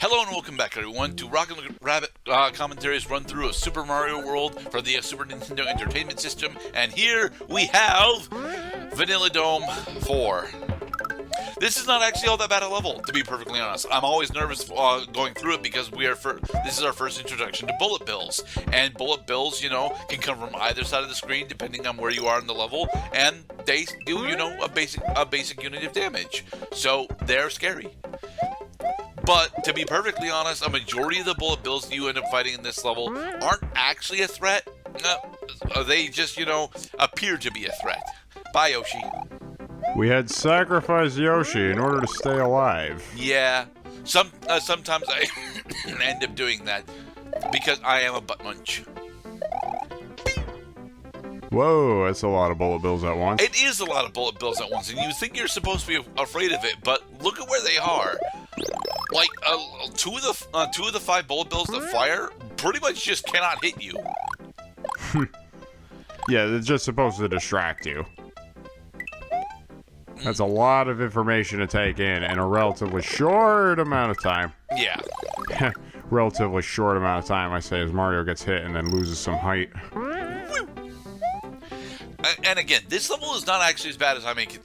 Hello and welcome back, everyone, to Rockin' Rabbit Commentaries run through of Super Mario World for the Super Nintendo Entertainment System. And here we have Vanilla Dome 4. This is not actually all that bad a level, to be perfectly honest. I'm always nervous going through it because this is our first introduction to bullet bills. And bullet bills, can come from either side of the screen depending on where you are in the level. And they do, a basic unit of damage. So they're scary. But, to be perfectly honest, a majority of the bullet bills you end up fighting in this level aren't actually a threat. They just, appear to be a threat. Bye, Yoshi. We had sacrificed Yoshi in order to stay alive. Yeah. Sometimes I end up doing that because I am a butt munch. Whoa, that's a lot of bullet bills at once. It is a lot of bullet bills at once, and you think you're supposed to be afraid of it, but look at where they are. Like, two of the 5 bullet bills that fire pretty much just cannot hit you. Yeah, they're just supposed to distract you. That's a lot of information to take in a relatively short amount of time. Yeah. Relatively short amount of time, I say, as Mario gets hit and then loses some height. And again, this level is not actually as bad as I make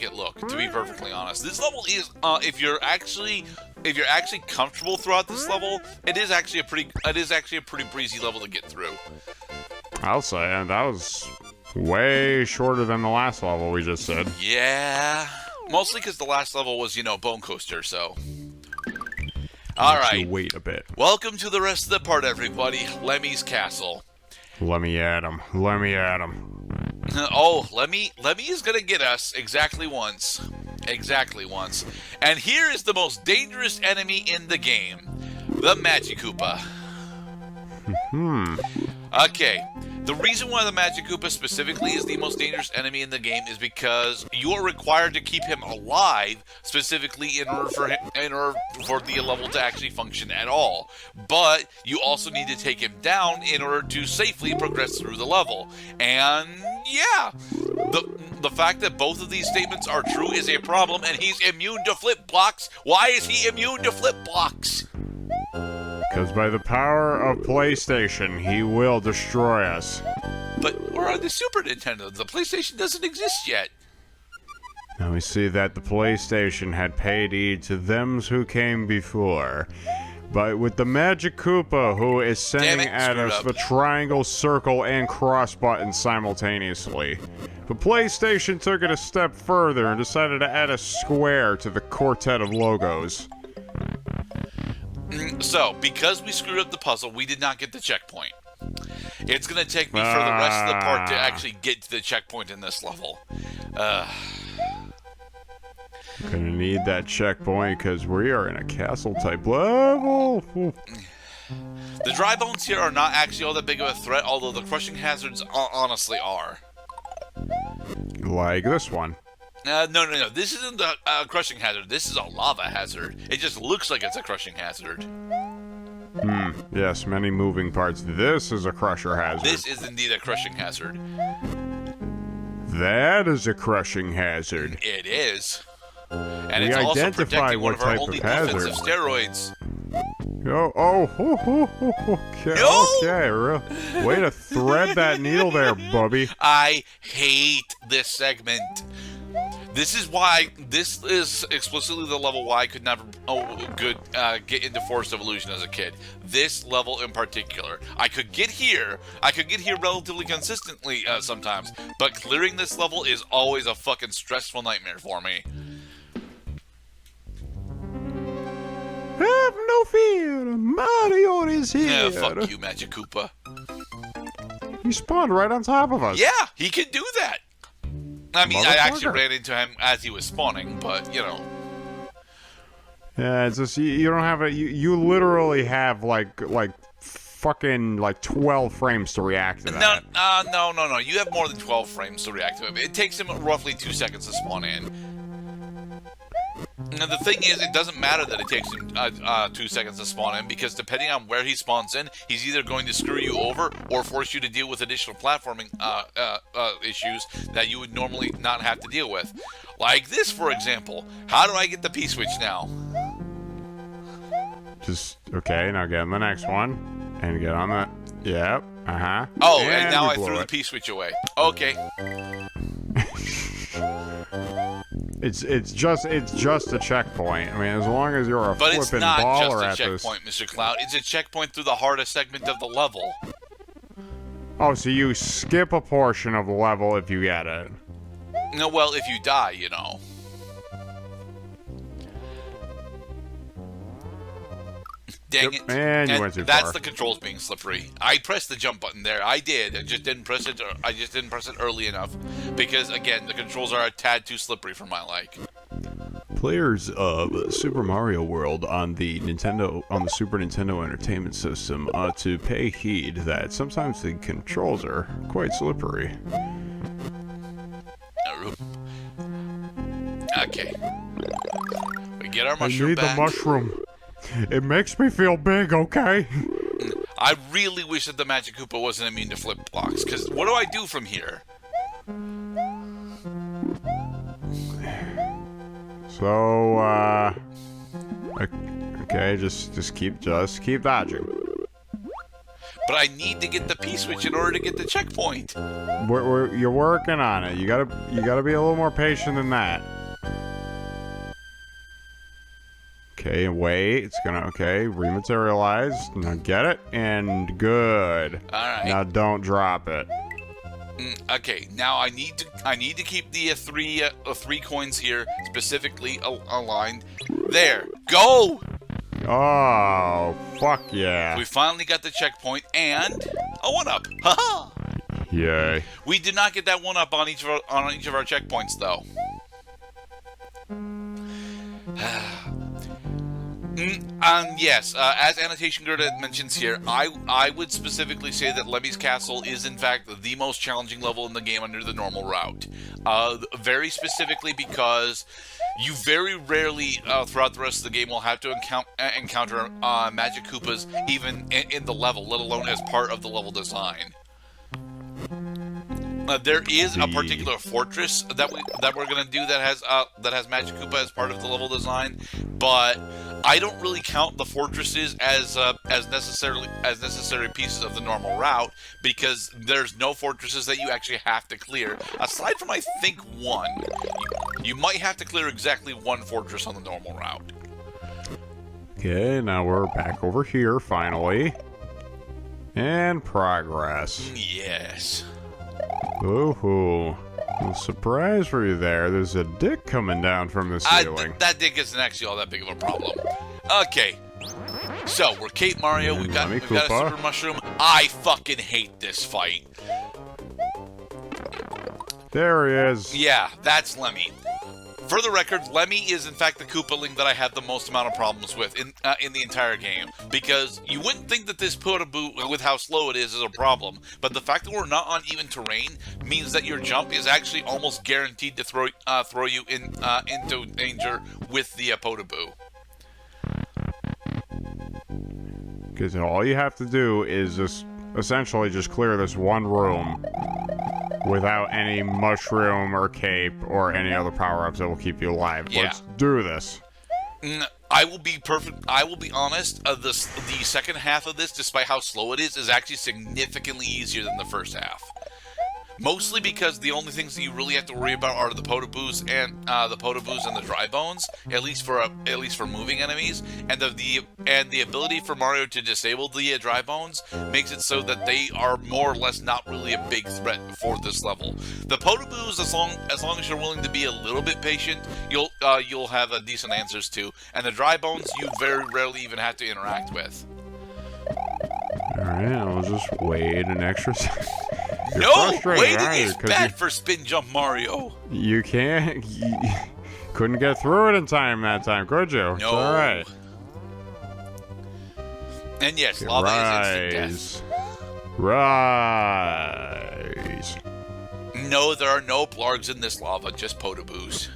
it look. To be perfectly honest, this level is if you're actually comfortable throughout this level, it is actually a pretty breezy level to get through. I'll say, and that was way shorter than the last level we just said. Yeah, mostly because the last level was Bone Coaster. So, all right, wait a bit. Welcome to the rest of the part, everybody. Lemmy's Castle. Let me at him. Oh, Lemmy is gonna get us exactly once. And here is the most dangerous enemy in the game, the Magikoopa. Okay, the reason why the Magikoopa specifically is the most dangerous enemy in the game is because you are required to keep him alive, specifically in order for the level to actually function at all. But you also need to take him down in order to safely progress through the level. And yeah, the fact that both of these statements are true is a problem, and he's immune to flip blocks. Why is he immune to flip blocks? Because by the power of PlayStation, he will destroy us. But we're on the Super Nintendo. The PlayStation doesn't exist yet. Now we see that the PlayStation had paid heed to them who came before. But with the Magikoopa, who is sending at us the triangle, circle, and cross buttons simultaneously. The PlayStation took it a step further and decided to add a square to the quartet of logos. So, because we screwed up the puzzle, we did not get the checkpoint. It's going to take me for the rest of the part to actually get to the checkpoint in this level. Gonna need that checkpoint because we are in a castle-type level. The dry bones here are not actually all that big of a threat, although the crushing hazards honestly are. Like this one. No. This isn't a crushing hazard. This is a lava hazard. It just looks like it's a crushing hazard. Yes, many moving parts. This is a crusher hazard. This is indeed a crushing hazard. That is a crushing hazard. It is. And we it's also identify protecting one what of our type only of hazard. defensive steroids. Okay. Way to thread that needle there, Bubby. I hate this segment. This is explicitly the level why I could never get into Forest of Illusion as a kid. This level in particular. I could get here relatively consistently sometimes, but clearing this level is always a fucking stressful nightmare for me. Have no fear, Mario is here. Yeah, fuck you, Magikoopa. He spawned right on top of us. Yeah, he can do that. I mean, I actually ran into him as he was spawning, but, Yeah, it's just, you don't have you literally have, fucking, 12 frames to react to that. No. You have more than 12 frames to react to him. It takes him roughly 2 seconds to spawn in. And the thing is, it doesn't matter that it takes him 2 seconds to spawn in, because depending on where he spawns in, he's either going to screw you over or force you to deal with additional platforming issues that you would normally not have to deal with. Like this, for example. How do I get the P-switch now? just okay. Now get on the next one, and get on the. Yep. Oh, and now we I blew threw the it. P-switch away. Okay. It's just a checkpoint. I mean, as long as you're a But it's flippin' not baller just a at this. checkpoint, Mr. Cloud. It's a checkpoint through the hardest segment of the level. Oh, so you skip a portion of the level if you get it. No, well, if you die, you know. Dang it. And you went too that's far. the controls being slippery. I pressed the jump button there. I did. I just didn't press it early enough. Because again, the controls are a tad too slippery for my like. Players of Super Mario World on the Super Nintendo Entertainment System ought to pay heed that sometimes the controls are quite slippery. Okay. We get our mushroom I need back. the mushroom. It makes me feel big, okay? I really wish that the Magikoopa wasn't immune to flip blocks, because what do I do from here? So, okay, just keep dodging. But I need to get the P-switch in order to get the checkpoint. You're working on it. You gotta be a little more patient than that. Okay, wait. It's gonna rematerialize. Now get it and good. All right. Now don't drop it. Okay. Now I need to keep the three coins here specifically aligned. There. Go. Oh, fuck yeah. We finally got the checkpoint and a 1-up. Haha. Yay. We did not get that 1-up on each of our checkpoints though. Yes, as Annotation Gerda mentions here, I would specifically say that Lemmy's Castle is in fact the most challenging level in the game under the normal route. Very specifically because you very rarely throughout the rest of the game will have to encounter Magikoopas even in the level, let alone as part of the level design. There is a particular fortress that we're gonna do that has Magikoopa as part of the level design, but I don't really count the fortresses as necessary pieces of the normal route because there's no fortresses that you actually have to clear aside from I think one. You might have to clear exactly one fortress on the normal route. Okay, now we're back over here finally, and progress. Yes. Ooh, a surprise for you there. There's a dick coming down from the ceiling. That dick isn't actually all that big of a problem. Okay, so we're Cape Mario. We've got a super mushroom. I fucking hate this fight. There he is. Yeah, that's Lemmy. For the record, Lemmy is in fact the Koopaling that I have the most amount of problems with in the entire game. Because you wouldn't think that this Potoboo, with how slow it is a problem. But the fact that we're not on even terrain means that your jump is actually almost guaranteed to throw you into danger with the Potoboo. Because all you have to do is just essentially just clear this one room without any mushroom or cape or any other power-ups that will keep you alive. Yeah. Let's do this. I will be honest. The second half of this, despite how slow it is actually significantly easier than the first half. Mostly because the only things that you really have to worry about are the Potoboos and the dry bones, at least for moving enemies, and the ability for Mario to disable the dry bones makes it so that they are more or less not really a big threat for this level. The Potoboos, as long as you're willing to be a little bit patient, you'll have decent answers to, and the dry bones you very rarely even have to interact with. Alright, I'll just wait an extra second. No! Waiting is bad for Spin Jump Mario! You can't... You couldn't get through it in time that time, could you? No. It's alright. And yes, lava is instant death. Rise. No, there are no blargs in this lava, just Potoboos.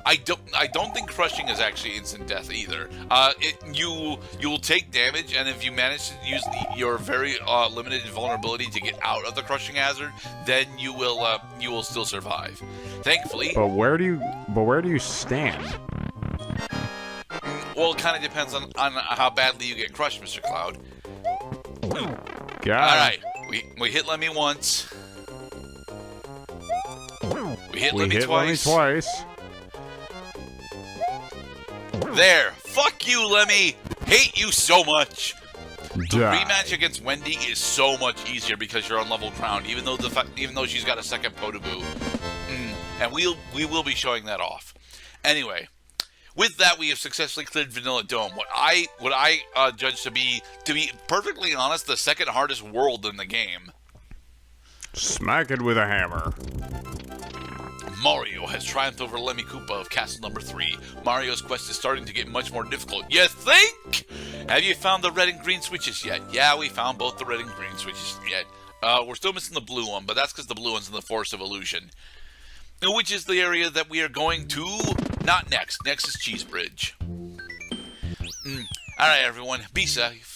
I don't think crushing is actually instant death either. You will take damage, and if you manage to use your very limited vulnerability to get out of the crushing hazard, then you will still survive. Thankfully. But where do but where do you stand? Well, it kind of depends on how badly you get crushed, Mr. Cloud. Got Alright, we hit Lemmy once. We hit Lemmy twice. There! Fuck you, Lemmy! Hate you so much! The rematch against Wendy is so much easier because you're on level ground, even though she's got a second Potoboo. And we will be showing that off. Anyway, with that, we have successfully cleared Vanilla Dome. What I judge to be perfectly honest, the second hardest world in the game. Smack it with a hammer. Mario has triumphed over Lemmy Koopa of Castle Number 3. Mario's quest is starting to get much more difficult. You think? Have you found the red and green switches yet? Yeah, we found both the red and green switches yet. We're still missing the blue one, but that's because the blue one's in the Forest of Illusion. Which is the area that we are going to... Not next. Next is Cheese Bridge. Alright, everyone. Be safe.